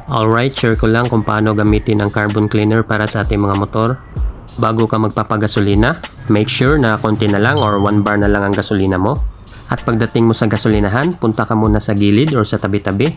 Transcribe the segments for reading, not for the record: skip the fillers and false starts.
Alright, share ko lang kung paano gamitin ang carbon cleaner para sa ating mga motor. Bago ka magpapagasolina, make sure na konti na lang or 1 bar na lang ang gasolina mo. At pagdating mo sa gasolinahan, punta ka muna sa gilid or sa tabi-tabi.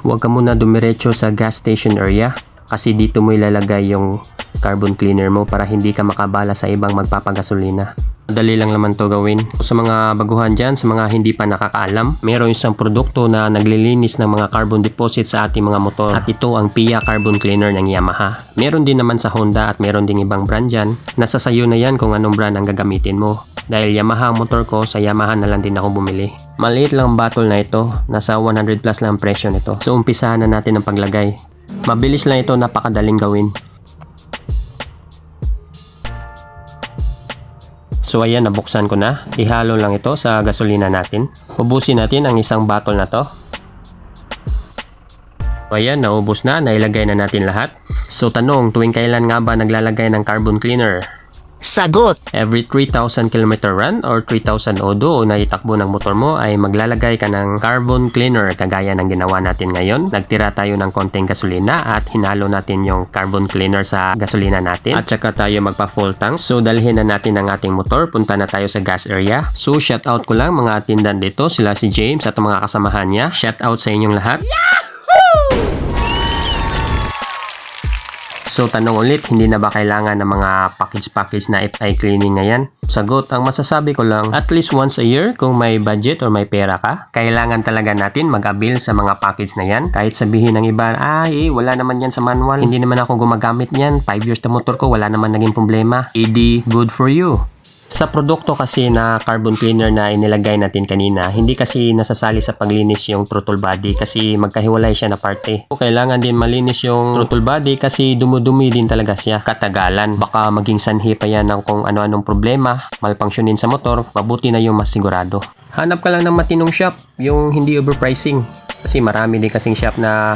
Huwag ka muna dumiretso sa gas station area kasi dito mo ilalagay yung carbon cleaner mo para hindi ka makabala sa ibang magpapagasolina. Madali lang naman to gawin. Sa mga baguhan dyan, sa mga hindi pa nakakaalam, meron isang produkto na naglilinis ng mga carbon deposit sa ating mga motor at ito ang PIA Carbon Cleaner ng Yamaha. Meron din naman sa Honda at meron ding ibang brand dyan. Nasa sayo na yan kung anong brand ang gagamitin mo. Dahil Yamaha motor ko, sa Yamaha na lang din ako bumili. Maliit lang bottle na ito, nasa 100 plus lang presyo nito. So umpisahan na natin ang paglagay. Mabilis lang ito, napakadaling gawin. So ayan, nabuksan ko na. Ihalo lang ito sa gasolina natin. Ubusin natin ang isang bottle na to. So ayan, naubos na. Nailagay na natin lahat. So tanong, tuwing kailan nga ba naglalagay ng carbon cleaner? Sagot! Every 3,000 km run or 3,000 odo o naitakbo ng motor mo ay maglalagay ka ng carbon cleaner kagaya ng ginawa natin ngayon. Nagtira tayo ng konting gasolina at hinalo natin yung carbon cleaner sa gasolina natin at saka tayo magpa full tank. So dalhin na natin ang ating motor, punta na tayo sa gas area. So shout out ko lang mga attendant dito, sila si James at mga kasamahan niya. Shout out sa inyong lahat. So tanong ulit, hindi na ba kailangan ng mga package na FI cleaning ngayon? Sagot, ang masasabi ko lang, at least once a year kung may budget or may pera ka, kailangan talaga natin mag-avail sa mga package na yan. Kahit sabihin ng iba, wala naman yan sa manual, hindi naman ako gumagamit yan, 5 years na motor ko, wala naman naging problema. Edi, good for you. Sa produkto kasi na carbon cleaner na inilagay natin kanina, hindi kasi nasasali sa paglinis yung throttle body kasi magkahiwalay siya na parte. So, kailangan din malinis yung throttle body kasi dumudumi din talaga siya. Katagalan, baka maging sanhi pa yan ng kung ano-anong problema, malfunctionin sa motor, mabuti na yung mas sigurado. Hanap ka lang ng matinong shop, yung hindi overpricing. Kasi marami din kasing shop na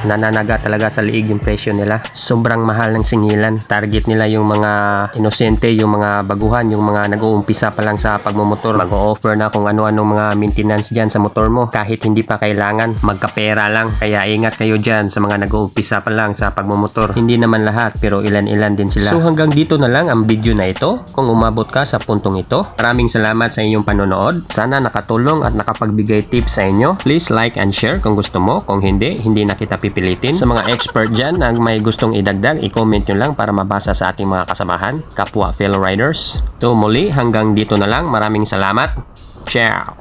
nananaga talaga sa liig yung presyo nila. Sobrang mahal ng singilan. Target nila yung mga inosente, yung mga baguhan, yung mga nag-uumpisa pa lang sa pagmumotor. Mag-o-offer na kung ano-anong mga maintenance dyan sa motor mo. Kahit hindi pa kailangan, magkapera lang. Kaya ingat kayo dyan sa mga nag-uumpisa pa lang sa pagmumotor. Hindi naman lahat, pero ilan-ilan din sila. So hanggang dito na lang ang video na ito. Kung umabot ka sa puntong ito, maraming salamat sa inyong panonood. Sana nakatulong at nakapagbigay tips sa inyo. Please like and share kung gusto mo. Kung hindi na kita pipilitin. Sa mga expert dyan na may gustong idagdag, i-comment nyo lang para mabasa sa ating mga kasamahan, kapwa fellow riders. So muli, hanggang dito na lang. Maraming salamat. Ciao!